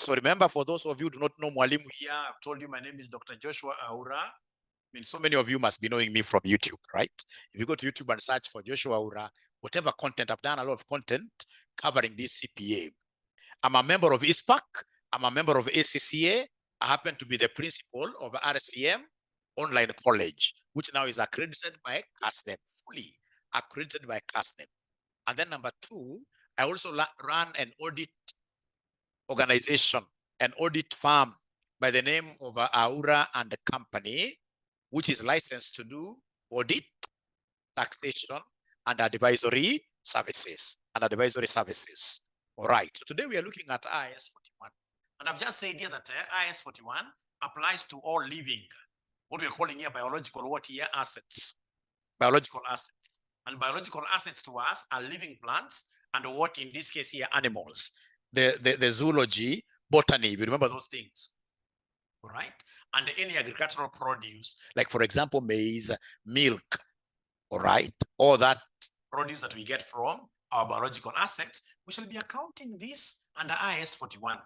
So remember, for those of you who do not know Mwalimu here, I've told you my name is Dr. Joshua Aura. I mean, so many of you must be knowing me from YouTube, right? If you go to YouTube and search for Joshua Aura, whatever content, I've done a lot of content covering this CPA. I'm a member of ISPAC. I'm a member of ACCA. I happen to be the principal of RCM Online College, which now is accredited by CASNEP, fully accredited by CASNEP. And then number two, I also run an audit organization, an audit firm by the name of Aura and Company, which is licensed to do audit, taxation, and advisory services. All right, so today we are looking at IAS 41. And I've just said here that IAS 41 applies to all living, what we're calling here biological assets. Biological assets. And biological assets to us are living plants and what in this case here animals. The zoology, botany, if you remember those things. All right. And any agricultural produce, like for example, maize, milk, all right, all that produce that we get from our biological assets, we shall be accounting this under IAS 41.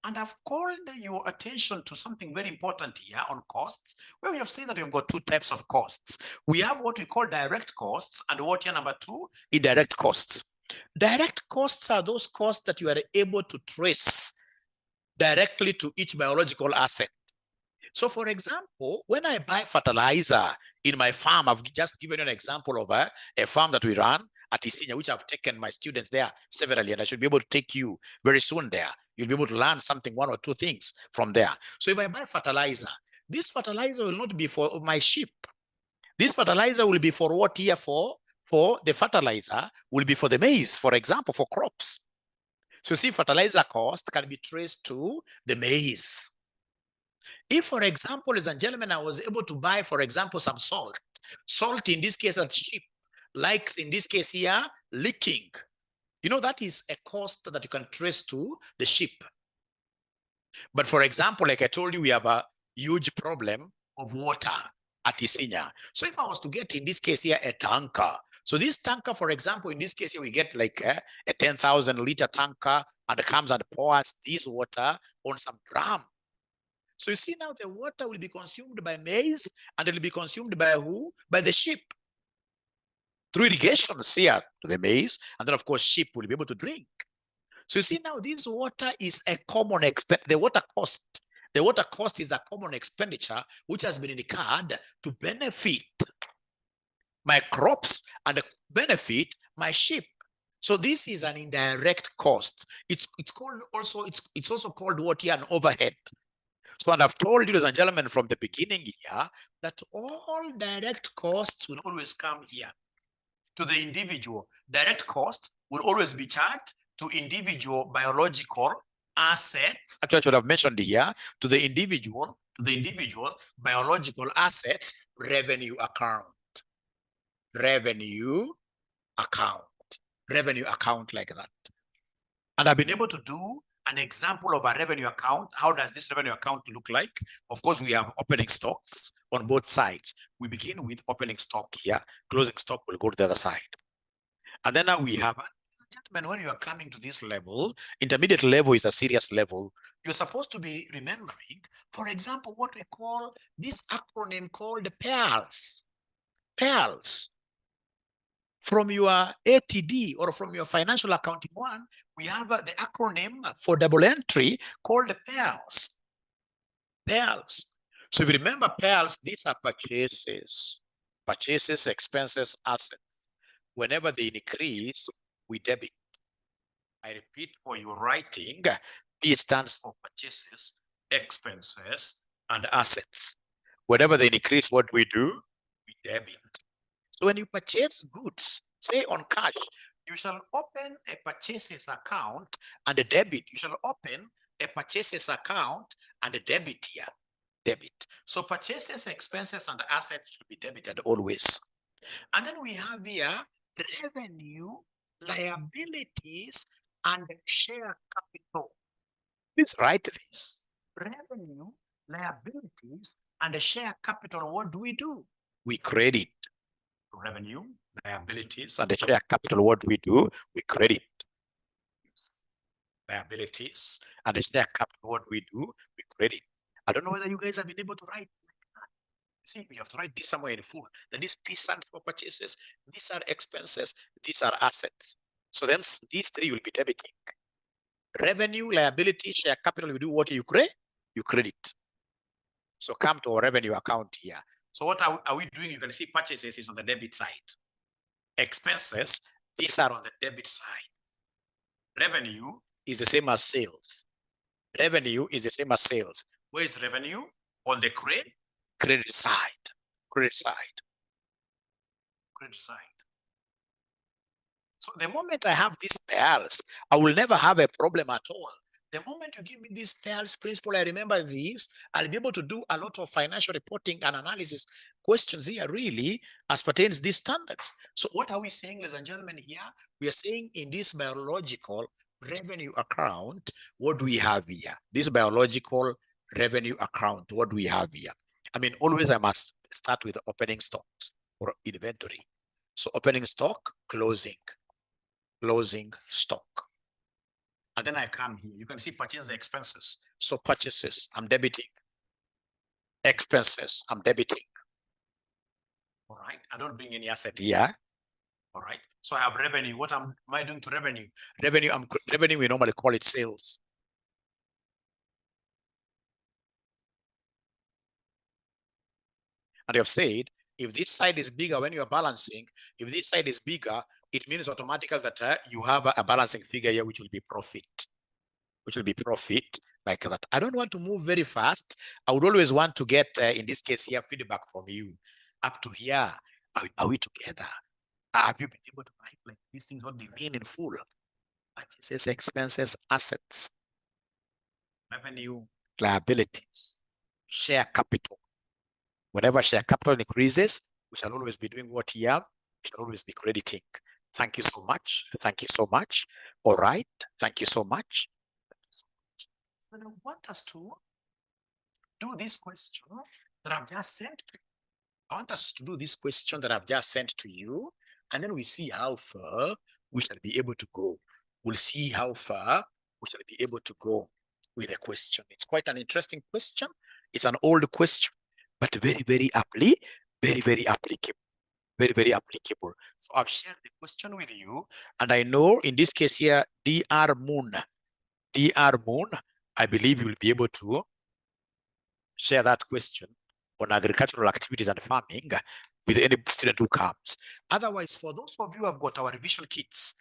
And I've called your attention to something very important here on costs, where we have seen that we've got two types of costs. We have what we call direct costs, and what here number two, indirect costs. Direct costs are those costs that you are able to trace directly to each biological asset. So for example, when I buy fertilizer in my farm, I've just given you an example of a farm that we run at Isinya, which I've taken my students there severally, and I should be able to take you very soon there. You'll be able to learn something, one or two things from there. So if I buy fertilizer, this fertilizer will not be for my sheep. This fertilizer will be for what here for the fertilizer will be for the maize, for example, for crops. So see, fertilizer cost can be traced to the maize. If, for example, ladies and gentlemen, I was able to buy, for example, some salt in this case at sheep, likes in this case here, leaking. You know, that is a cost that you can trace to the sheep. But for example, like I told you, we have a huge problem of water at Isinya. So if I was to get, in this case here, a tanker. So this tanker, for example, in this case here, we get like a 10,000 liter tanker, and it comes and pours this water on some drum. So you see now the water will be consumed by maize, and it will be consumed by who? By the sheep. Through irrigation here to the maize, and then of course sheep will be able to drink. So you see now this water is a common expense. The water cost is a common expenditure which has been incurred to benefit my crops and benefit my sheep. So this is an indirect cost. It's also called what here, an overhead. So, and I've told you, ladies and gentlemen, from the beginning here, that all direct costs will always come here to the individual. Direct cost will always be charged to individual biological assets. Actually, I should have mentioned here, to the individual biological assets revenue account. Revenue account like that. And I've been able to do an example of a revenue account. How does this revenue account look like? Of course, we have opening stocks on both sides. We begin with opening stock here. Closing stock will go to the other side. And then now we have, gentlemen, when you are coming to this level, intermediate level is a serious level. You're supposed to be remembering, for example, what we call this acronym called PALS. PALS. From your ATD or from your financial accounting one, we have the acronym for double entry called PALS. PALS. So if you remember PALS, these are purchases. Purchases, expenses, assets. Whenever they increase, we debit. I repeat for your writing, P stands for purchases, expenses, and assets. Whenever they increase, what we do? We debit. So when you purchase goods, say on cash, you shall open a purchases account and a debit. You shall open a purchases account and a debit here. Debit. So purchases, expenses, and assets should be debited always. And then we have here revenue, liabilities, and share capital. Please write this. Revenue, liabilities, and share capital. What do? We credit. Revenue, liabilities, and the share capital. What we do? We credit. liabilities, and the share capital, what we do, we credit. I don't know whether you guys have been able to write. See, we have to write this somewhere in full. That this P stands for purchases, these are expenses, these are assets. So then these three will be debiting. Revenue, liability, share capital, you do what you credit, So come to our revenue account here. So what are we doing? You can see purchases is on the debit side. Expenses, these are on the debit side. Revenue is the same as sales. Revenue is the same as sales. Where is revenue? On the credit side. Credit side. So the moment I have these pairs, I will never have a problem at all. The moment you give me these pairs principle, I remember these, I'll be able to do a lot of financial reporting and analysis questions here really as pertains these standards. So what are we saying, ladies and gentlemen, here? We are saying in this biological revenue account, what do we have here? This biological revenue account, what do we have here? I mean, always I must start with opening stocks or inventory. So opening stock, closing stock. And then I come here. You can see purchase the expenses. So purchases, I'm debiting. Expenses, I'm debiting. All right. I don't bring any asset here. All right. So I have revenue. What am I doing to revenue? Revenue, we normally call it sales. And you have said, if this side is bigger when you are balancing, if this side is bigger, it means automatically that you have a balancing figure here, which will be profit. Like that. I don't want to move very fast. I would always want to get, in this case here, feedback from you. Up to here, are we together? Have you been able to write like these things, what they mean in full? Purchases, expenses, assets, revenue, liabilities, share capital. Whenever share capital increases, we shall always be doing what here? We shall always be crediting. Thank you so much. Thank you so much. All right. Thank you so much. I want us to do this question that I've just sent to you. I want us to do this question that I've just sent to you, and then we see how far we shall be able to go. We'll see how far we shall be able to go with the question. It's quite an interesting question. It's an old question, but very, very applicable. Very applicable. So I've shared the question with you, and I know in this case here, Dr. Moon, I believe you will be able to share that question on agricultural activities and farming with any student who comes. Otherwise, for those of you who have got our revision kits,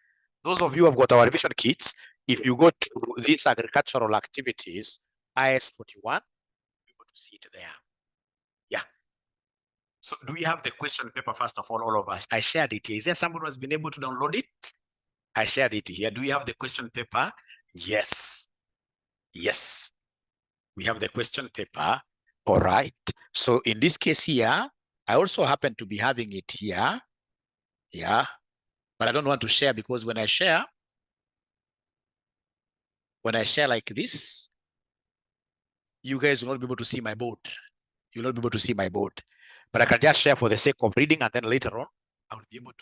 if you go to these agricultural activities, IS41, you're able to see it there. Yeah. So do we have the question paper first of all of us? I shared it here. Is there someone who has been able to download it? I shared it here. Do we have the question paper? Yes. Yes. We have the question paper. All right. So in this case here, I also happen to be having it here. Yeah. But I don't want to share because when I share like this, you guys will not be able to see my board. You'll not be able to see my board. But I can just share for the sake of reading, and then later on, I'll be able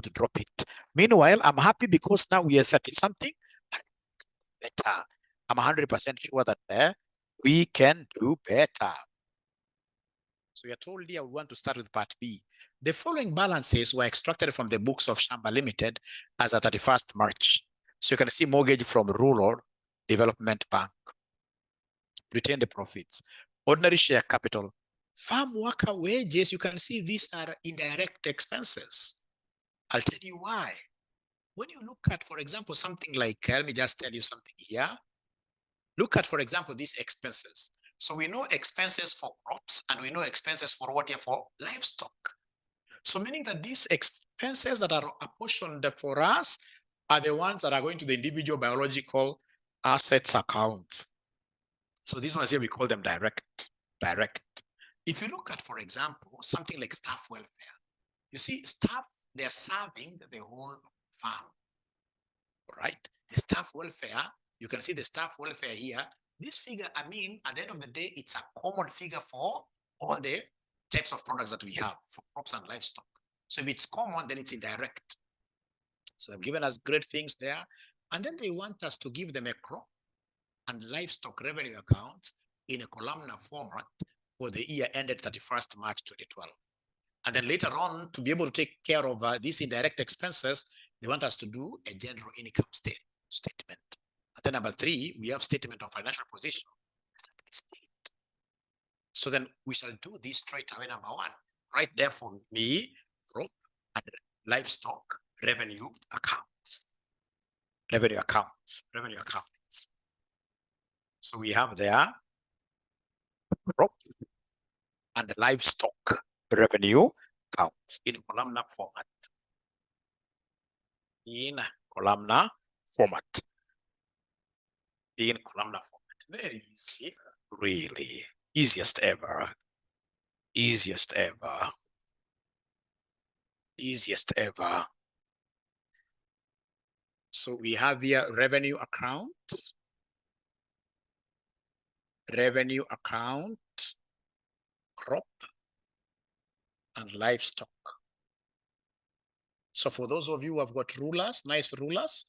to drop it. Meanwhile, I'm happy because now we are 30-something better. I'm 100% sure that we can do better. So we are told here we want to start with part B. The following balances were extracted from the books of Shamba Limited as at 31st March. So you can see mortgage from Rural Development Bank. Retain the profits. Ordinary share capital. Farm worker wages, you can see these are indirect expenses. I'll tell you why. When you look at, for example, something like, let me just tell you something here. Look at, for example, these expenses. So we know expenses for crops and we know expenses for what here for livestock. So meaning that these expenses that are apportioned for us are the ones that are going to the individual biological assets account. So these ones here, we call them direct. If you look at, for example, something like staff welfare, you see staff, they're serving the whole farm, right? The staff welfare, you can see the staff welfare here. This figure, I mean, at the end of the day, it's a common figure for all the types of products that we have for crops and livestock. So if it's common, then it's indirect. So they've given us great things there. And then they want us to give them a crop and livestock revenue account in a columnar format for the year ended 31st March 2012. And then later on, to be able to take care of these indirect expenses, they want us to do a general income statement. And then number 3, we have statement of financial position. So then we shall do this straight away. Number 1, right there for me, crop and livestock revenue accounts. Revenue accounts. So we have there crop and livestock revenue accounts in columnar format. In columnar format. Very easy, really. Easiest ever. So we have here revenue account, crop, and livestock. So for those of you who have got rulers, nice rulers,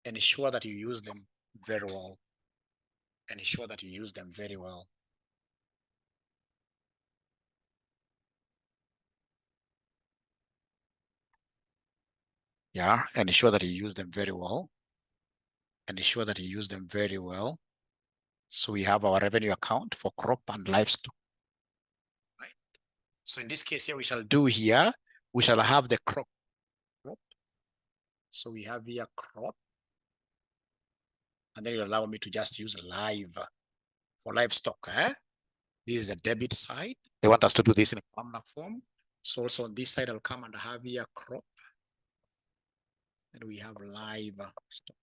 ensure that you use them very well. Yeah, and ensure that you use them very well. So we have our revenue account for crop and livestock. Right. So in this case here, we shall have the crop. So we have here crop. And then you allow me to just use live for livestock. This is a debit side. They want us to do this in a columnar form. So also on this side, I'll come and have here crop. And we have live stock.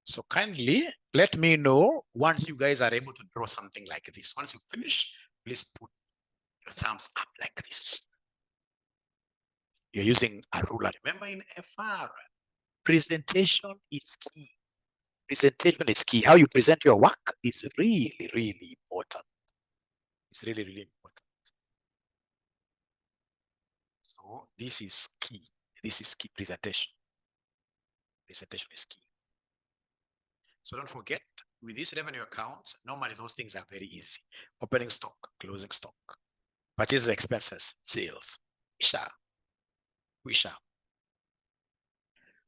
So kindly let me know once you guys are able to draw something like this. Once you finish, please put your thumbs up like this. You're using a ruler. Remember in FR, presentation is key. How you present your work is really, really important. So this is key. Presentation. Presentation is key. So don't forget, with these revenue accounts, normally those things are very easy. Opening stock, closing stock, purchase expenses, sales. We shall.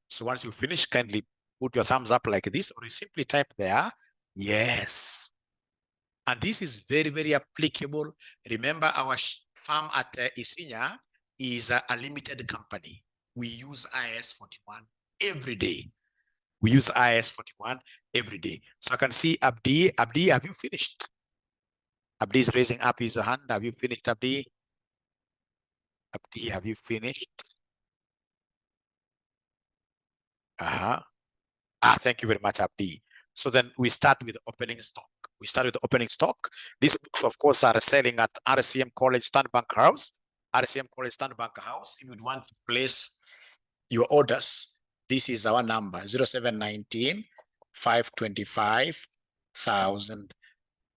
So once you finish, kindly put your thumbs up like this, or you simply type there, yes. And this is very, very applicable. Remember, our firm at Isinya is a limited company. We use IS 41 every day. So I can see Abdi. Abdi, have you finished? Abdi is raising up his hand. Have you finished, Abdi? Abdi, have you finished? Thank you very much, Abdi. So then we start with opening stock. These books, of course, are selling at RCM College Stand Bank House. If you would want to place your orders, this is our number, 0719 525,000.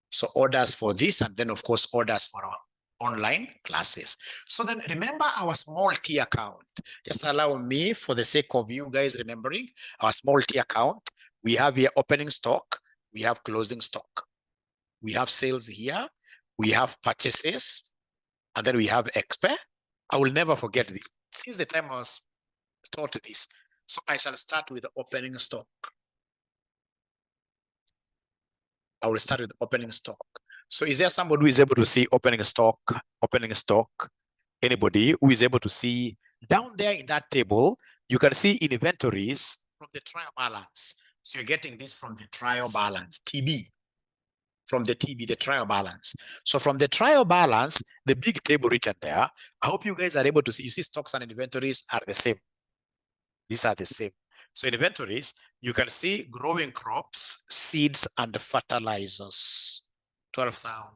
So orders for this, and then of course orders for our online classes. So then remember our small T account. Just allow me, for the sake of you guys remembering our small T account, we have here opening stock, we have closing stock, we have sales here, we have purchases, and then we have expense. I will never forget this. Since the time I was taught this. So I shall start with the opening stock. I will start with opening stock. So is there somebody who is able to see opening stock? Anybody who is able to see down there in that table? You can see inventories from the trial balance. So you're getting this from the trial balance, TB. From the TB, the trial balance. So from the trial balance, the big table written there, I hope you guys are able to see. You see stocks and inventories are the same. These are the same. So inventories, you can see growing crops, seeds, and fertilizers, 12,000.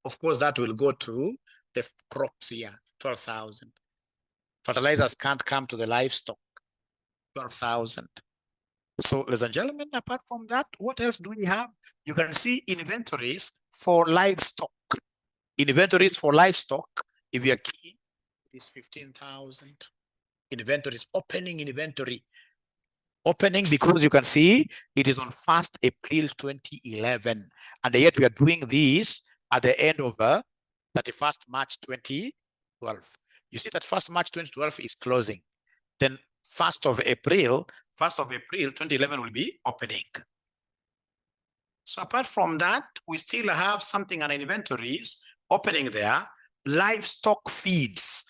Of course, that will go to the crops here, 12,000. Fertilizers can't come to the livestock, 12,000. So, ladies and gentlemen, apart from that, what else do we have? You can see inventories for livestock. Inventories for livestock, if you're key, it is 15,000. Inventories, opening inventory. Opening, because you can see it is on 1st April 2011. And yet we are doing this at the end of 31st March 2012. You see that 1st March 2012 is closing. Then 1st of April 2011 will be opening. So apart from that, we still have something on inventories opening there, livestock feeds.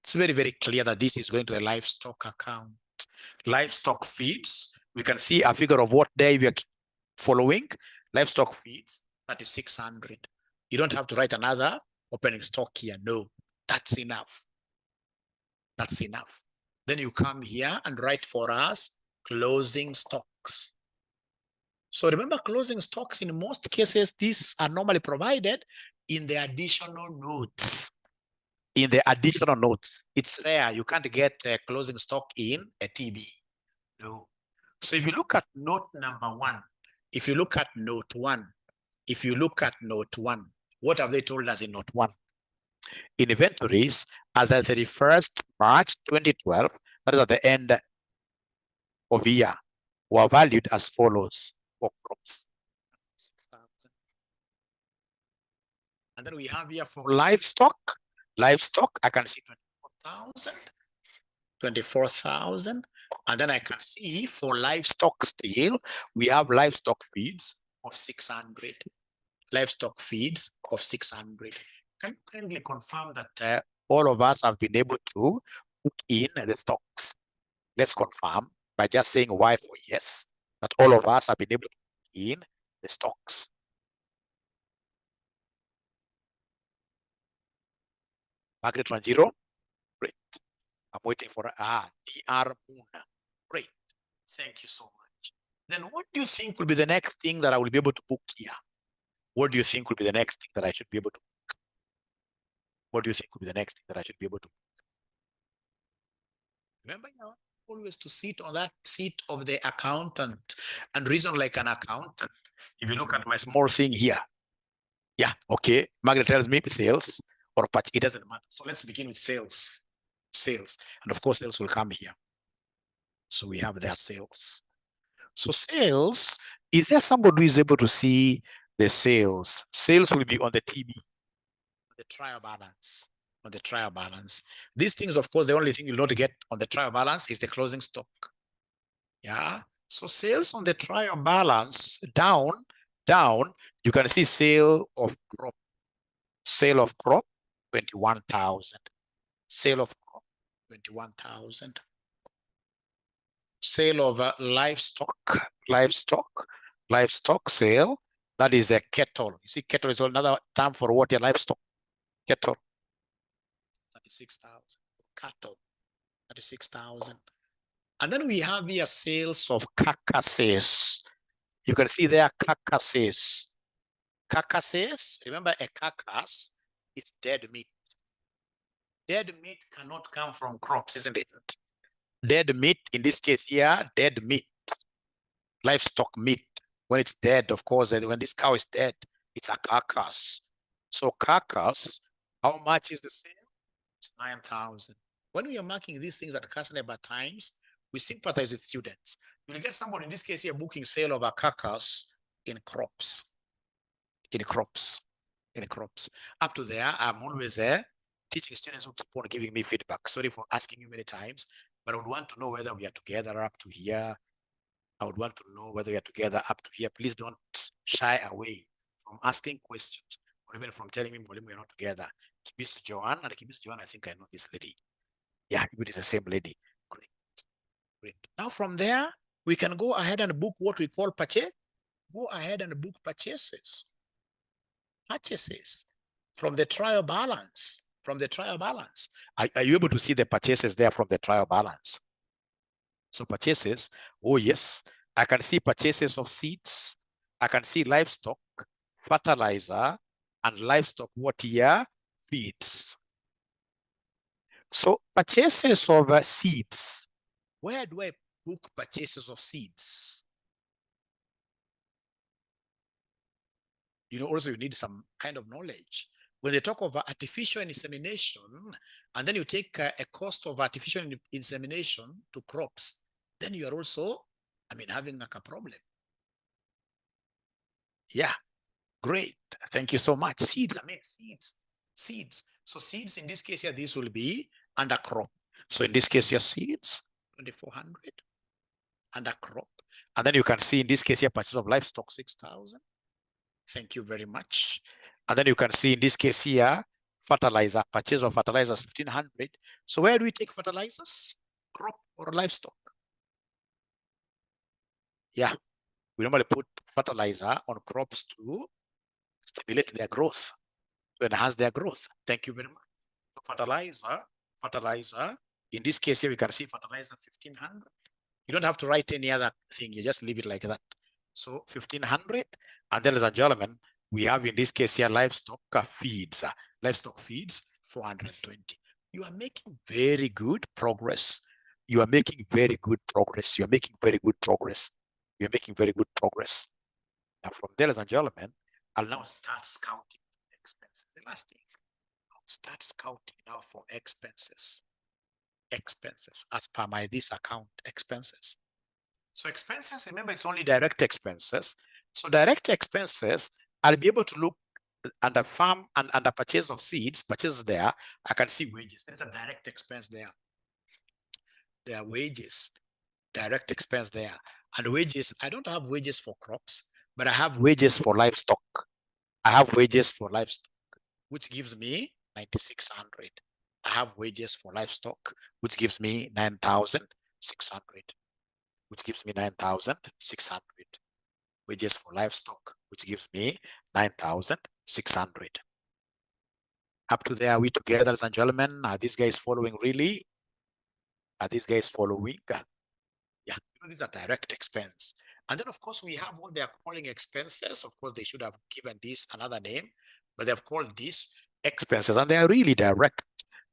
It's very, very clear that this is going to the livestock account. Livestock feeds, we can see a figure of what day we are following. Livestock feeds, 3,600. You don't have to write another opening stock here. No, that's enough. That's enough. Then you come here and write for us closing stocks. So remember, closing stocks, in most cases, these are normally provided in the additional notes. In the additional notes, it's rare. You can't get a closing stock in a TB. No. So if you look at note number 1, if you look at note 1, if you look at note 1, what have they told us in note 1? Inventories as at 31st March 2012, that is at the end of the year, were valued as follows for crops. And then we have here for livestock. Livestock, I can see 24,000. 24,000. And then I can see for livestock still, we have livestock feeds of 600. Livestock feeds of 600. Can you kindly confirm that all of us have been able to put in the stocks? Let's confirm by just saying Y or yes, that all of us have been able to put in the stocks. Margaret Wanjiro, great. I'm waiting for DR Moon. Great. Thank you so much. Then what do you think will be the next thing that I will be able to book here? What do you think will be the next thing that I should be able to book? What do you think will be the next thing that I should be able to book? Remember, always to sit on that seat of the accountant and reason like an accountant. If you look at my small thing here, yeah, okay. Margaret tells me sales or patch, it doesn't matter. So let's begin with sales. Sales. And of course, sales will come here. So we have their sales. So sales, is there somebody who is able to see the sales? Sales will be on the TB, on the trial balance, on the trial balance. These things, of course, the only thing you'll not get on the trial balance is the closing stock. Yeah. So sales on the trial balance down, you can see sale of crop. Sale of crop, 21,000. Sale of crop, 21,000. Sale of livestock sale, that is a cattle. You see, cattle is another term for what? A livestock. Cattle, 36,000. Cattle, 36,000. And then we have here sales of carcasses. You can see there carcasses. Carcasses, remember a carcass is dead meat. Dead meat cannot come from crops, isn't it? Dead meat, in this case here, dead meat, livestock meat. When it's dead, of course, when this cow is dead, it's a carcass. So carcass, how much is the sale? It's 9,000. When we are marking these things at customer times, we sympathize with students. You will get somebody, in this case here, booking sale of a carcass in crops. In crops. Up to there, I'm always there teaching students who keep on giving me feedback. Sorry for asking you many times, but I would want to know whether we are together up to here. I would want to know whether we are together up to here. Please don't shy away from asking questions or even from telling me we are not together. Kibis Joanne, and Kibis Joanne, I think I know this lady. Yeah, it is the same lady. Great. Great. Now from there, we can go ahead and book what we call purchase. Go ahead and book purchases. Purchases from the trial balance. From the trial balance. Are you able to see the purchases there from the trial balance? So purchases, oh yes, I can see purchases of seeds. I can see livestock, fertilizer, and livestock what here? Feeds. So purchases of seeds, where do I book purchases of seeds. You know, also you need some kind of knowledge. When they talk of artificial insemination, and then you take a cost of artificial insemination to crops, then you are also, having like a problem. Yeah, great. Thank you so much. Seeds, seeds. So seeds in this case here, this will be under crop. So in this case here, seeds, 2,400 under crop. And then you can see in this case here, purchase of livestock, 6,000. Thank you very much. And then you can see in this case here, fertilizer, purchase of fertilizers, 1,500. So where do we take fertilizers? Crop or livestock? Yeah, we normally put fertilizer on crops to stimulate their growth, to enhance their growth. Thank you very much. So fertilizer. In this case here, we can see fertilizer 1,500. You don't have to write any other thing. You just leave it like that. So 1,500. And then, ladies and gentlemen, we have in this case here livestock feeds. Livestock feeds 420. You are making very good progress. You are making very good progress. You are making very good progress. You are making very good progress. Now, from there, ladies and gentlemen, I'll now start scouting expenses. The last thing, I'll start scouting now for expenses. Expenses as per my this account expenses. So expenses, remember, it's only direct expenses. So direct expenses, I'll be able to look under farm and under purchase of seeds, purchase there. I can see wages. There's a direct expense there. There are wages, direct expense there. And wages, I don't have wages for crops, but I have wages for livestock. I have wages for livestock, which gives me 9,600. I have wages for livestock, which gives me 9,600. Which gives me 9,600. Wages for livestock, which gives me 9,600. Up to there, are we together, ladies and gentlemen? Are these guys following really? Are these guys following? Yeah, these are direct expense. And then, of course, we have what they are calling expenses. Of course, they should have given this another name, but they've called these expenses, and they are really direct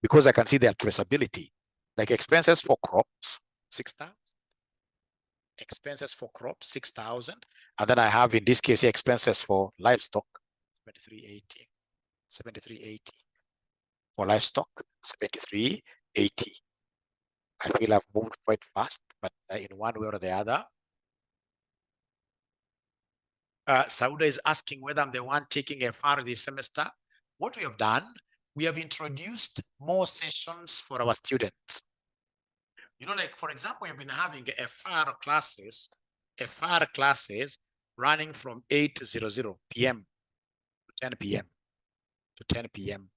because I can see their traceability. Like expenses for crops, 6,000. Expenses for crops, 6,000. And then I have in this case expenses for livestock, 7380. 7380. For livestock, 7380. I feel I've moved quite fast, but in one way or the other. Sauda is asking whether I'm the one taking FR this semester. What we have done, we have introduced more sessions for our students. You know, like, for example, we've been having FR classes running from 8:00 p.m. to 10 p.m. to 10 p.m.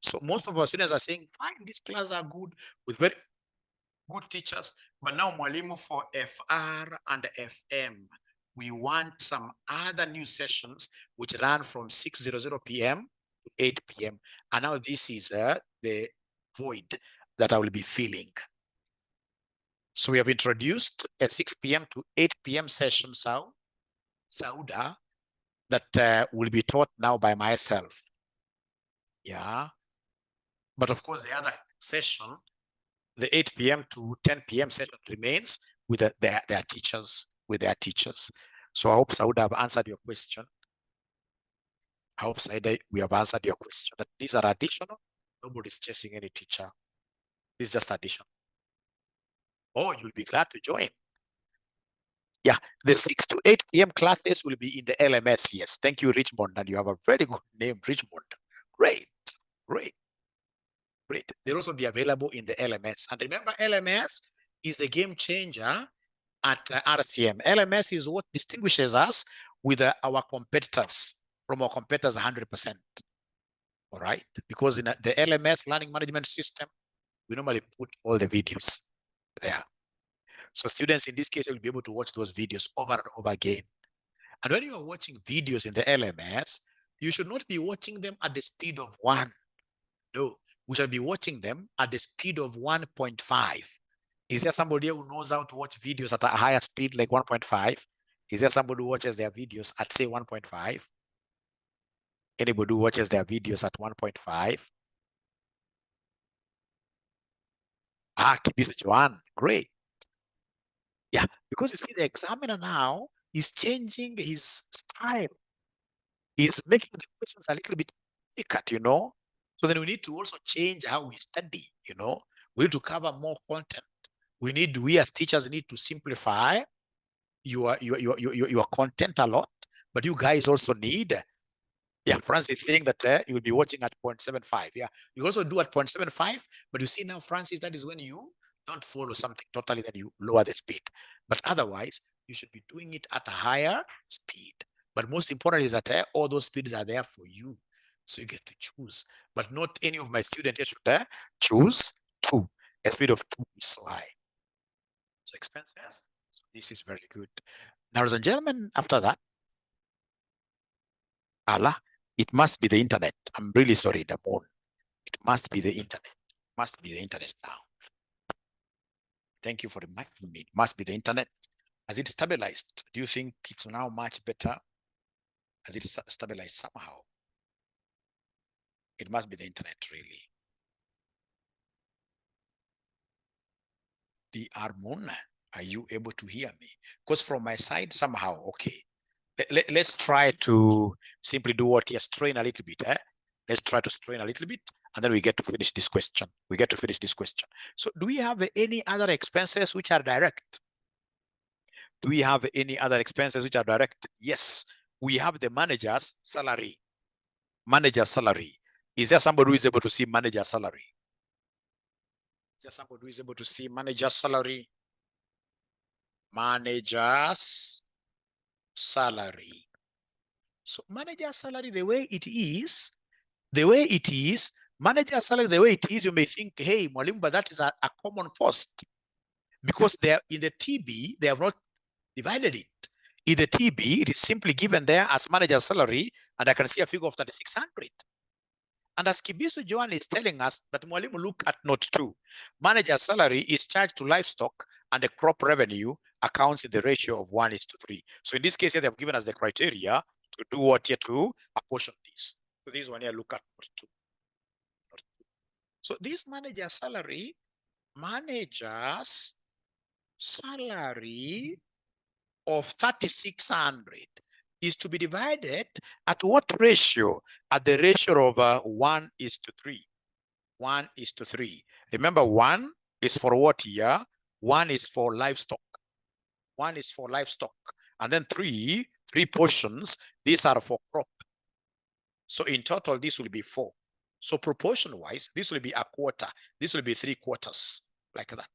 So most of our students are saying, fine, these classes are good with very good teachers, but now mwalimu for FR and FM, we want some other new sessions which run from 6:00 p.m. to 8 p.m. And now this is the void that I will be filling. So we have introduced a 6 p.m. to 8 p.m. session, Sauda, that will be taught now by myself. Yeah. But of course, the other session, the 8 p.m. to 10 p.m. session remains with their teachers, So I hope Sauda have answered your question. I hope Sauda, we have answered your question. That these are additional. Nobody's chasing any teacher. This is just additional. Oh, you'll be glad to join. Yeah, the 6 to 8 p.m. classes will be in the LMS. Yes, thank you, Richmond. And you have a very good name, Richmond. Great. They'll also be available in the LMS. And remember, LMS is the game changer at RCM. LMS is what distinguishes us with our competitors, from our competitors 100%. All right? Because in the LMS, learning management system, we normally put all the videos there. So students in this case will be able to watch those videos over and over again. And when you are watching videos in the LMS, you should not be watching them at the speed of 1. No, we shall be watching them at the speed of 1.5. Is there somebody who knows how to watch videos at a higher speed like 1.5? Is there somebody who watches their videos at, say, 1.5? Anybody who watches their videos at 1.5? Kibisa Joanne, great. Yeah, because you see the examiner now is changing his style. He's making the questions a little bit difficult, you know. So then we need to also change how we study, you know. We need to cover more content. We as teachers need to simplify your content a lot, but you guys also need, yeah, Francis is saying that you will be watching at 0.75. Yeah, you also do at 0.75, but you see now, Francis, that is when you don't follow something totally, then you lower the speed. But otherwise, you should be doing it at a higher speed. But most important is that all those speeds are there for you. So you get to choose. But not any of my students should choose 2. A speed of 2 is so high. It's expensive. So this is very good. Now, ladies and gentlemen, after that, Allah, it must be the internet. I'm really sorry, the moon. It must be the internet. It must be the internet now. Thank you for reminding me. It must be the internet. Has it stabilized? Do you think it's now much better? Has it stabilized somehow? It must be the internet, really. The Moon, are you able to hear me? Because from my side, somehow, okay. Let's try to simply do what? Yes, strain a little bit. Let's try to strain a little bit, and then we get to finish this question. So do we have any other expenses which are direct? Do we have any other expenses which are direct? Yes, we have the manager's salary. Manager's salary. Is there somebody who is able to see manager's salary? Is there somebody who is able to see manager's salary? Manager's salary. So manager's salary, the way it is, manager's salary, the way it is, you may think, hey, Mwalimu, but that is a common post. Because they're in the TB, they have not divided it. In the TB, it is simply given there as manager's salary, and I can see a figure of 3,600. And as Kibisu Joan is telling us that Mwalimu, look at note 2. Manager's salary is charged to livestock, and the crop revenue accounts in the ratio of 1:3. So in this case, here they have given us the criteria to do what here to apportion this. So this one here, look at note 2. So this manager's salary of 3,600 is to be divided at what ratio? At the ratio of 1:3. 1:3. Remember, 1 is for what here? 1 is for livestock. 1 is for livestock. And then 3 portions, these are for crop. So in total, this will be 4. So proportion-wise, this will be a quarter. This will be 3/4, like that.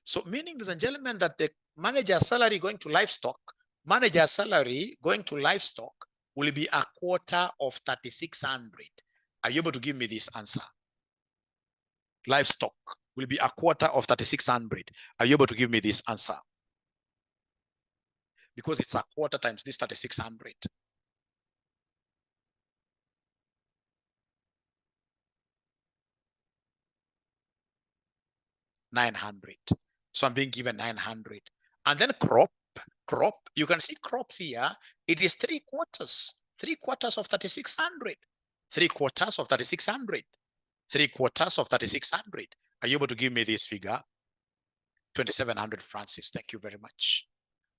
So meaning, ladies and gentlemen, that the manager's salary going to livestock will be a quarter of 3,600. Are you able to give me this answer? Livestock will be a quarter of 3,600. Are you able to give me this answer? Because it's a quarter times this 3,600. $900. So I'm being given 900. And then crop, you can see crops here. It is 3/4. 3/4 of 3,600. 3/4 of 3,600. 3/4 of 3,600. Are you able to give me this figure? 2,700, Francis. Thank you very much.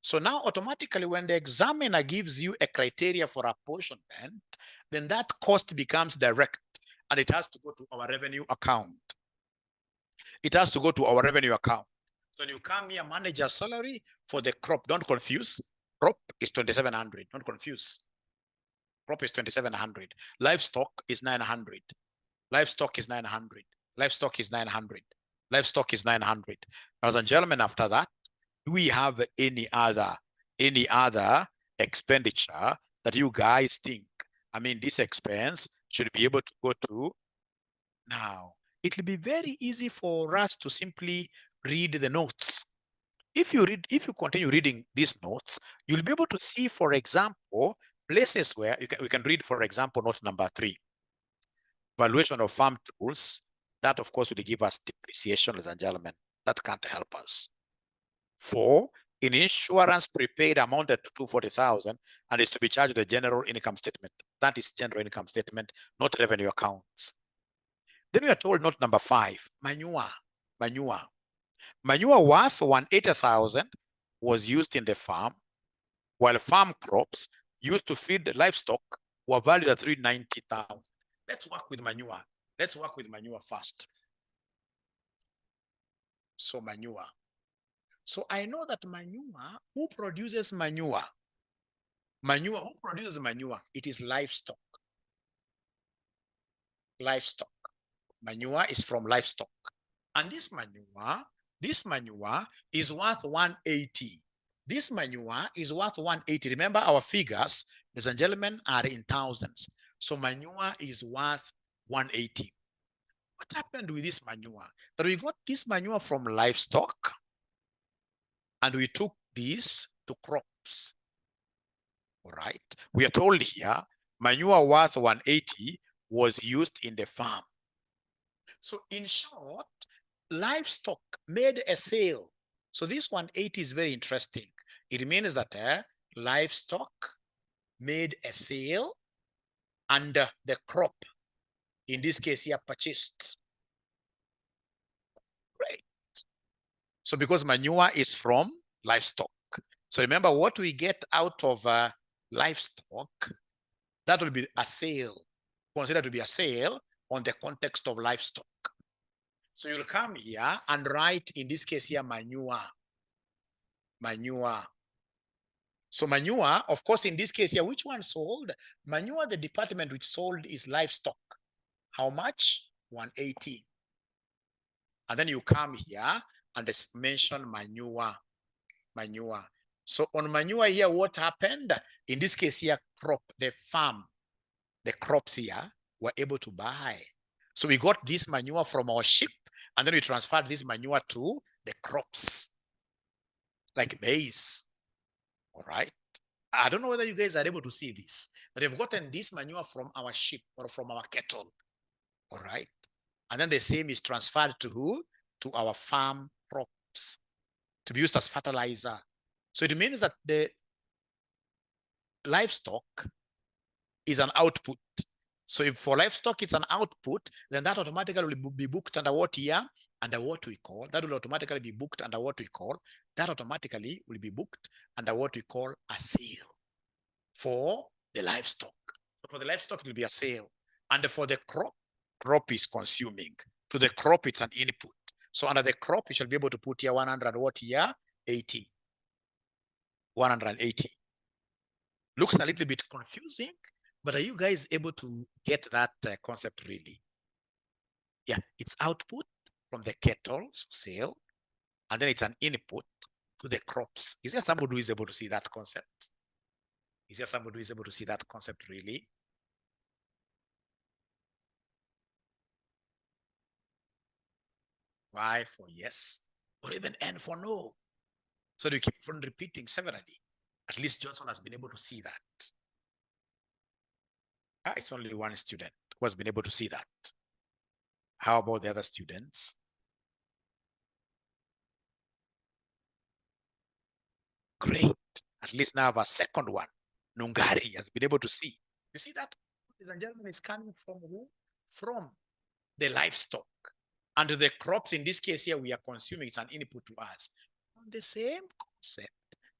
So now automatically when the examiner gives you a criteria for apportionment, then that cost becomes direct and it has to go to our revenue account. It has to go to our revenue account. So you come here, manager salary for the crop. Don't confuse. Crop is 2,700. Don't confuse. Crop is 2,700. Livestock is 900. Livestock is 900. Livestock is 900. Livestock is 900. Ladies and gentlemen, after that, do we have any other expenditure that you guys think, I mean, this expense should be able to go to? Now, it will be very easy for us to simply read the notes. If you continue reading these notes, you'll be able to see, for example, places where we can read, for example, note number 3. Valuation of farm tools. That, of course, will give us depreciation, ladies and gentlemen. That can't help us. 4, in insurance prepaid amounted to 240,000 and is to be charged the general income statement. That is general income statement, not revenue accounts. Then we are told note number 5, manure. manure. Manure worth 180,000 was used in the farm, while farm crops used to feed the livestock were valued at 390,000. Let's work with manure. Let's work with manure first. So manure. So I know that manure, who produces manure? Manure, who produces manure? It is livestock. Livestock. Manure is from livestock. And this manure is worth 180. This manure is worth 180. Remember our figures, ladies and gentlemen, are in thousands. So manure is worth 180. What happened with this manure? That we got this manure from livestock and we took this to crops. All right. We are told here manure worth 180 was used in the farm. So in short, livestock made a sale. So this 180 is very interesting. It means that livestock made a sale and the crop, in this case here, purchased. Right. So because manure is from livestock. So remember what we get out of livestock, that will be a sale, considered to be a sale on the context of livestock. So you'll come here and write, in this case here, manure. Manure. So manure, of course, in this case here, which one sold? Manure, the department which sold is livestock. How much? 180. And then you come here and mention manure. Manure. So on manure here, what happened? In this case here, crop, the farm, the crops here were able to buy. So we got this manure from our sheep, and then we transferred this manure to the crops, like maize. All right. I don't know whether you guys are able to see this, but they've gotten this manure from our sheep or from our cattle. All right. And then the same is transferred to who? To our farm crops to be used as fertilizer. So it means that the livestock is an output. So if for livestock it's an output, then that automatically will be booked under what year? Under what we call, that will automatically be booked under what we call, that automatically will be booked under what we call a sale for the livestock. So for the livestock, it will be a sale. And for the crop, crop is consuming. To the crop, it's an input. So under the crop, you shall be able to put here 100 what here? 80. 180. Looks a little bit confusing, but are you guys able to get that concept really? Yeah, it's output from the cattle sale, and then it's an input to the crops. Is there somebody who is able to see that concept? Is there somebody who is able to see that concept really? Y for yes, or even N for no. So you keep on repeating severally. At least Johnson has been able to see that. It's only one student who has been able to see that. How about the other students? Great. At least now I have a second one. Nungari has been able to see. You see that, ladies and gentlemen, is coming from who? From the livestock. And the crops, in this case here, we are consuming, it's an input to us. On the same concept,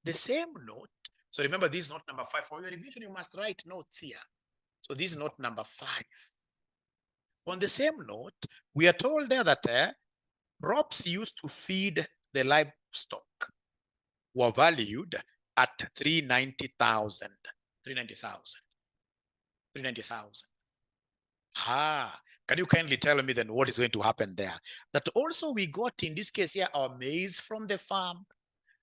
the same note. So remember, this is note number 5. For your revision, you must write notes here. So this is note number 5. On the same note, we are told there that crops used to feed the livestock were valued at 390,000. 390,000. 390,000. Can you kindly tell me then what is going to happen there? That also we got, in this case here, our maize from the farm,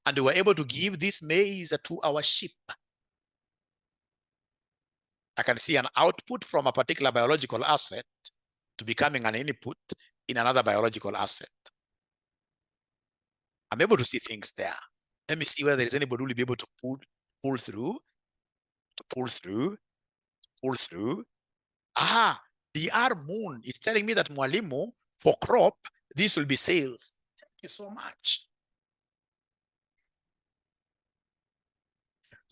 and we were able to give this maize to our sheep. I can see an output from a particular biological asset to becoming an input in another biological asset. I'm able to see things there. Let me see whether there is anybody who will be able to pull through. The R moon is telling me that Mwalimu, for crop, this will be sales. Thank you so much.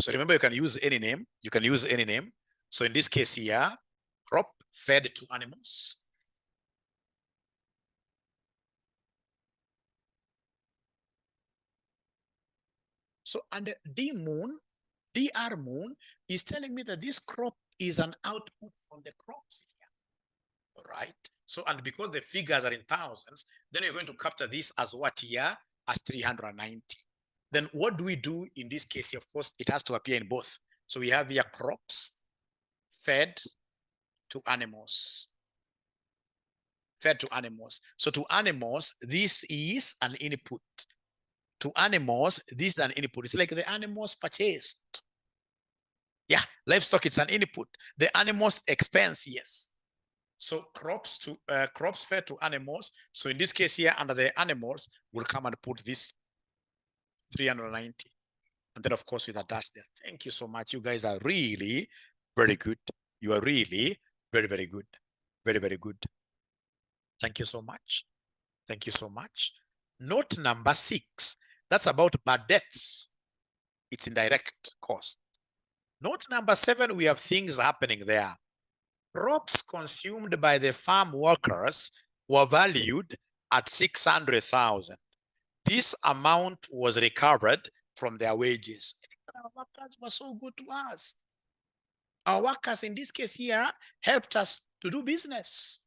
So remember, you can use any name. You can use any name. So in this case here, crop fed to animals. So, and DR moon is telling me that this crop is an output from the crops here. All right. So, and because the figures are in thousands, then you're going to capture this as what here? As 390. Then what do we do in this case? Of course, it has to appear in both. So we have here crops fed to animals. Fed to animals. So to animals, this is an input. To animals, this is an input. It's like the animals purchased. Yeah, livestock, it's an input. The animals expense, yes. So crops fed to animals. So in this case here, under the animals, we'll come and put this 390. And then of course with a dash there. Thank you so much. You guys are really very good. You are really very, very good. Very, very good. Thank you so much. Thank you so much. Note number 6. That's about bad debts. It's indirect cost. Note number 7, we have things happening there. Crops consumed by the farm workers were valued at 600,000. This amount was recovered from their wages. Our workers were so good to us. Our workers in this case here helped us to do business.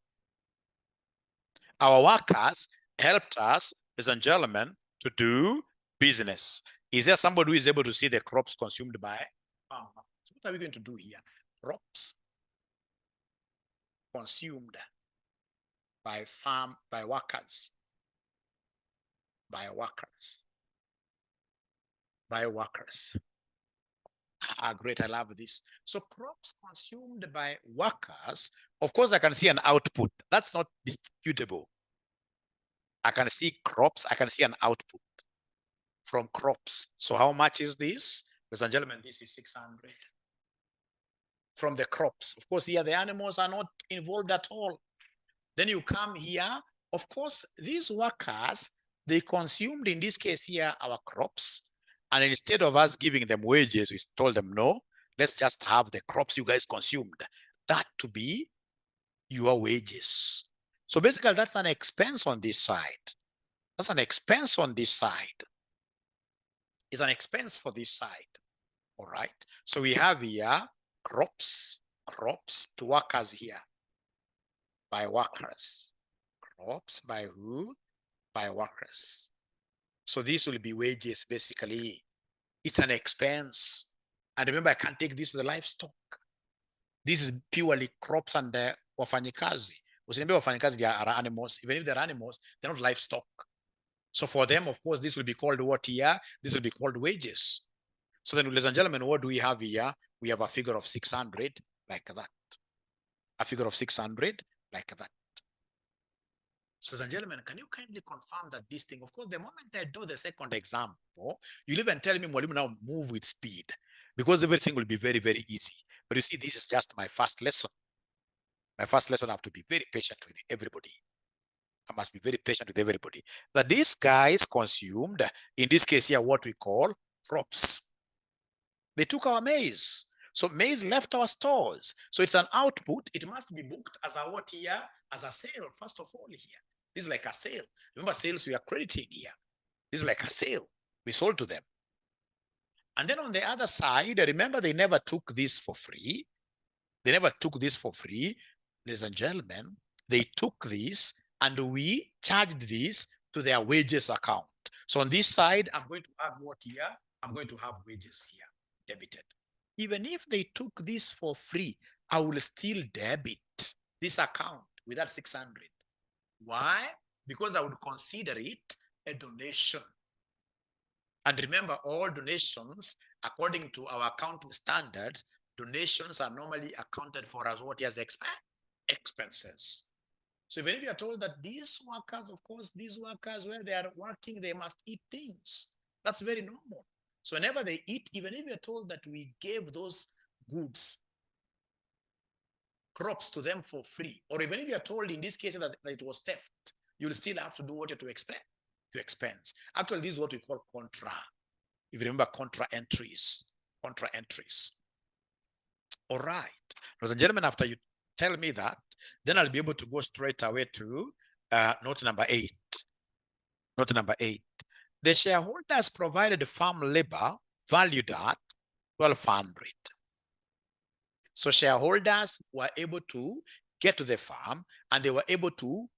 Our workers helped us, ladies and gentlemen, to do business. Is there somebody who is able to see the crops consumed by farm? So what are we going to do here? Crops consumed by workers. Great, I love this. So crops consumed by workers, of course I can see an output. That's not disputable. I can see crops, I can see an output from crops. So how much is this? Ladies and gentlemen, this is 600. From the crops. Of course, here the animals are not involved at all. Then you come here, of course, these workers, they consumed, in this case here, our crops. And instead of us giving them wages, we told them, no, let's just have the crops you guys consumed. That to be your wages. So basically, that's an expense on this side. That's an expense on this side. It's an expense for this side. All right. So we have here crops to workers here. By workers. Crops by who? By workers. So this will be wages, basically. It's an expense. And remember, I can't take this with the livestock. This is purely crops and the wafanyikazi. Usiniambia wafanyikazi are animals. Even if they're animals, they're not livestock. So for them, of course, this will be called what here? This will be called wages. So then, ladies and gentlemen, what do we have here? We have a figure of 600 like that. A figure of 600 like that. So, ladies and gentlemen, can you kindly confirm that this thing, of course, the moment I do the second example, you'll even tell me, Mwalimu, now move with speed, because everything will be very, very easy. But you see, this is just my first lesson. My first lesson, I have to be very patient with everybody. I must be very patient with everybody. But these guys consumed, in this case here, what we call crops. They took our maize. So maize left our stores. So it's an output. It must be booked as a what here? As a sale, first of all here. This is like a sale. Remember, sales we are crediting here. This is like a sale. We sold to them. And then on the other side, remember, they never took this for free. They never took this for free. Ladies and gentlemen, they took this and we charged this to their wages account. So on this side, I'm going to add what here? I'm going to have wages here, debited. Even if they took this for free, I will still debit this account with that 600. Why? Because I would consider it a donation. And remember, all donations, according to our accounting standards, donations are normally accounted for as what is expenses. So even if you are told that these workers, of course, these workers, where they are working, they must eat things. That's very normal. So whenever they eat, even if you're told that we gave those goods, crops to them for free, or even if you're told in this case that it was theft, you'll still have to do what you have to expect to expense. Actually, this is what we call contra. If you remember, contra entries. All right. Ladies and gentlemen, after you tell me that, then I'll be able to go straight away to note number 8. Note number 8. The shareholders provided farm labor valued at 1,200. So shareholders were able to get to the farm and they were able to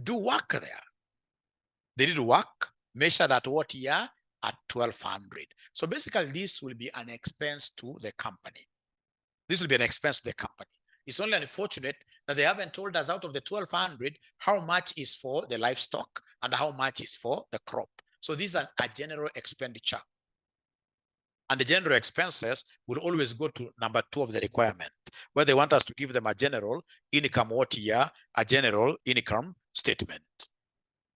do work there. They did work, measured at what year? At 1,200. So basically, this will be an expense to the company. This will be an expense to the company. It's only unfortunate that they haven't told us out of the 1,200 how much is for the livestock and how much is for the crop. So these are a general expenditure. And the general expenses will always go to number 2 of the requirement, where they want us to give them a general income what year, a general income statement.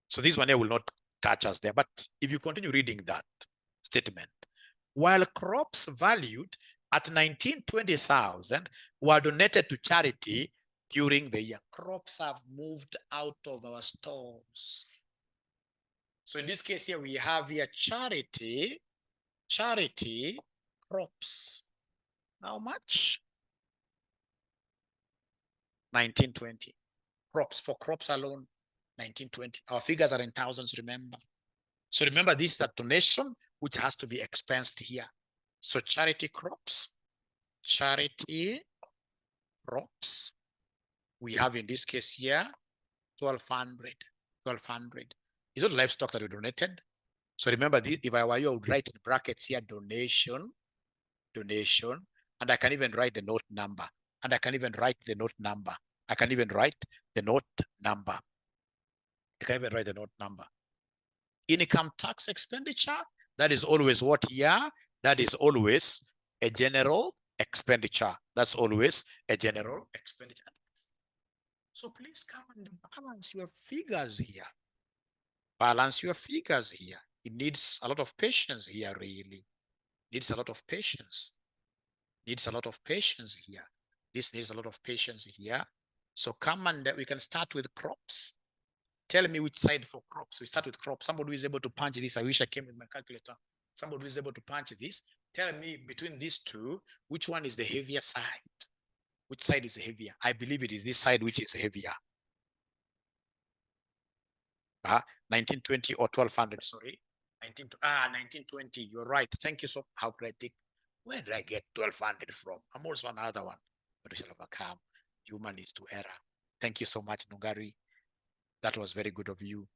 So this one here will not touch us there. But if you continue reading that statement, while crops valued at 19,20,000 were donated to charity during the year. Crops have moved out of our stores. So in this case here, we have here charity crops. How much? 1920. Crops, for crops alone, 1920. Our figures are in thousands, remember. So remember, this is a donation which has to be expensed here. So charity crops, we have in this case here, 1,200. Is it livestock that we donated? So remember, if I were you, I would write in brackets here, donation, and I can even write the note number. I can even write the note number. Income tax expenditure, that is always what year? That is always a general expenditure. That's always a general expenditure. So please come and balance your figures here. It needs a lot of patience here, really. Needs a lot of patience here. This needs a lot of patience here. So come and we can start with crops. Tell me which side for crops. We start with crops. Somebody who is able to punch this. I wish I came with my calculator. Somebody who is able to punch this. Tell me between these two, which one is the heavier side? Which side is heavier? I believe it is this side which is heavier. 1920 or 1,200, sorry. 1920, you're right. Thank you so how critic. Where did I get 1,200 from? I'm also another one, but we shall overcome. Human is to error. Thank you so much, Nugari. That was very good of you.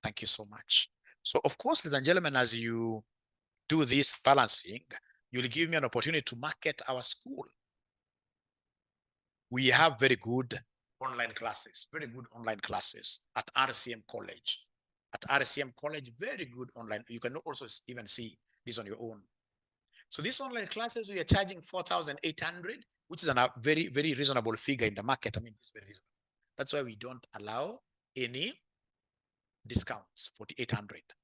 Thank you so much. So of course, ladies and gentlemen, as you do this balancing, you'll give me an opportunity to market our school. We have very good online classes at RCM College. Very good online. You can also even see this on your own. So these online classes, we are charging 4,800, which is a very, very reasonable figure in the market. I mean, it's very reasonable. That's why we don't allow any discounts, 4,800,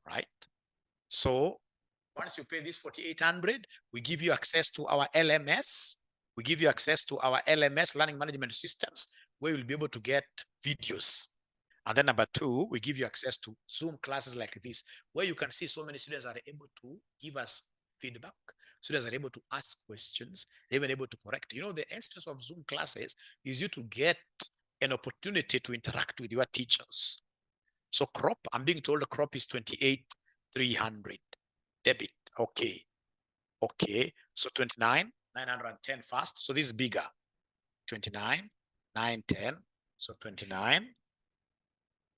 right? So once you pay this 4,800, we give you access to our LMS. Learning management systems, where you'll be able to get videos. And then number 2, we give you access to Zoom classes like this, where you can see so many students are able to give us feedback. Students are able to ask questions. They're even able to correct. You know, the essence of Zoom classes is you to get an opportunity to interact with your teachers. So crop, I'm being told the crop is 28,300 debit. Okay. So 29,910 first. So this is bigger. 29,910. So 29.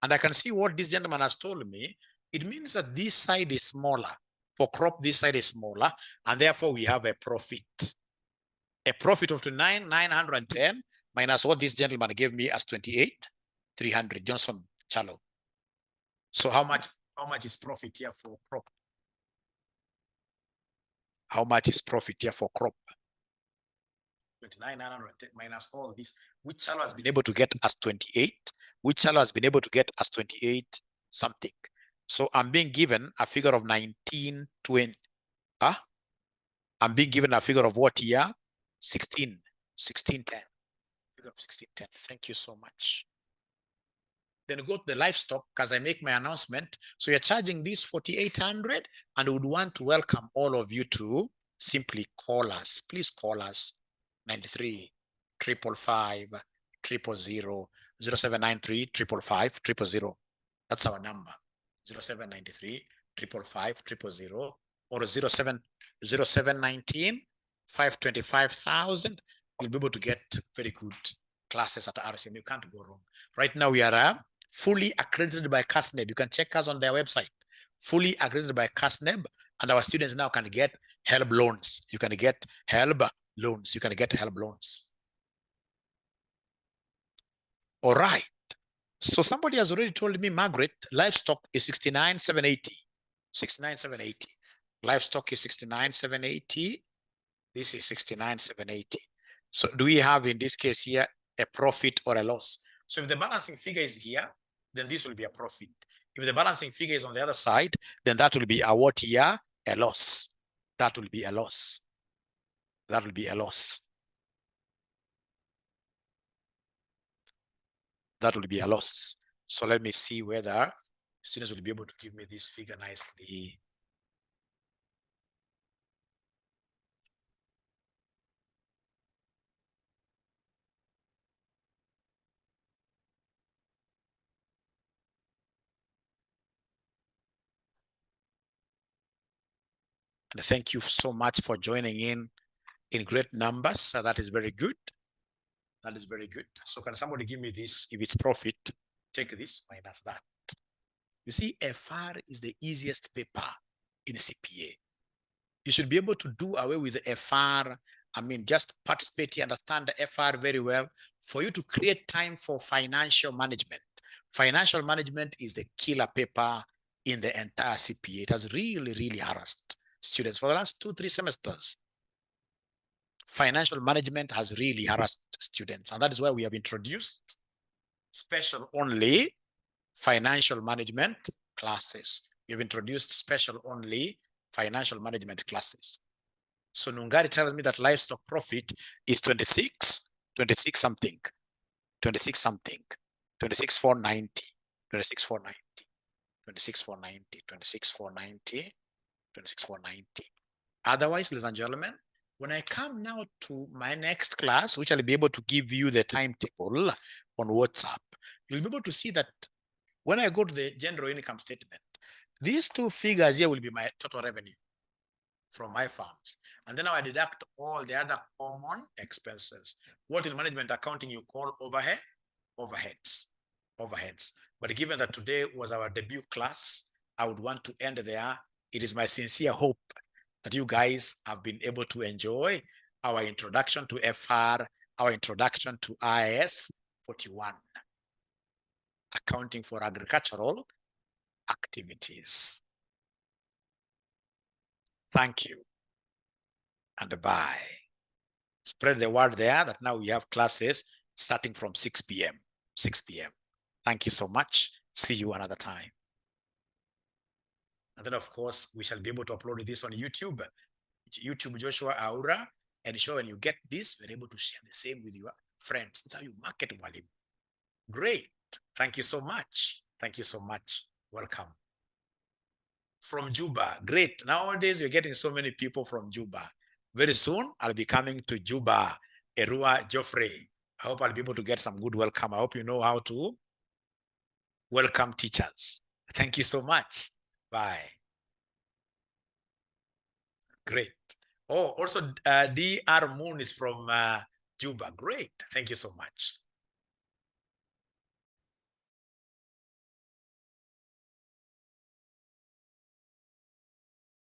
And I can see what this gentleman has told me. It means that this side is smaller. For crop, this side is smaller. And therefore, we have a profit. A profit of 29,910 minus what this gentleman gave me as 28,300. Johnson Chalo. So how much is profit here for crop? How much is profit here for crop? 29,910 minus all this. Which Chalo has been able to get as 28? Which Chalo has been able to get as 28 something? So I'm being given a figure of 1920. I'm being given a figure of what year? 1610. Figure of 1610. Thank you so much. Then go to the livestock because I make my announcement. So you're charging this 4,800, and we would want to welcome all of you to simply call us. Please call us 93 555 000 0793 555 000. That's our number. 0793 555 000 or 0719 525,000. You'll be able to get very good classes at RCM. You can't go wrong. Right now, we are fully accredited by CASNEB. You can check us on their website. Fully accredited by CASNEB, and our students now can get HELB loans. You can get HELB loans. You can get HELB loans. All right. So somebody has already told me, Margaret, livestock is 69,780. 69,780. Livestock is 69,780. This is 69,780. So do we have in this case here a profit or a loss? So if the balancing figure is here, then this will be a profit. If the balancing figure is on the other side, then that will be a what here? A loss. That will be a loss. That will be a loss. That will be a loss. So let me see whether students will be able to give me this figure nicely. And thank you so much for joining in great numbers. So that is very good. That is very good. So can somebody give me this? If it's profit, take this minus that. You see, FR is the easiest paper in CPA. You should be able to do away with the FR. I mean, just participate here, understand the FR very well for you to create time for financial management. Financial management is the killer paper in the entire CPA. It has really, really harassed students for the last 2-3 semesters. Financial management has really harassed students, and that is why we have introduced special only financial management classes. We have introduced special only financial management classes. So Nungari tells me that livestock profit is 26 something, 26,490, 26,490. Otherwise, ladies and gentlemen, when I come now to my next class, which I'll be able to give you the timetable on WhatsApp, you'll be able to see that when I go to the general income statement, these two figures here will be my total revenue from my farms. And then I deduct all the other common expenses. What in management accounting you call overheads. But given that today was our debut class, I would want to end there. It is my sincere hope that you guys have been able to enjoy our introduction to FR, our introduction to IAS 41, accounting for agricultural activities. Thank you and bye. Spread the word there that now we have classes starting from 6 p.m. 6 p.m. Thank you so much. See you another time. And then, of course, we shall be able to upload this on YouTube. YouTube Joshua Aura. And sure, when you get this, you're able to share the same with your friends. That's how you market Mwalimu. Great. Thank you so much. Thank you so much. Welcome. From Juba. Great. Nowadays, you're getting so many people from Juba. Very soon, I'll be coming to Juba, Erua, Geoffrey. I hope I'll be able to get some good welcome. I hope you know how to welcome teachers. Thank you so much. Bye. Great. Oh, also, DR Moon is from Juba. Great. Thank you so much.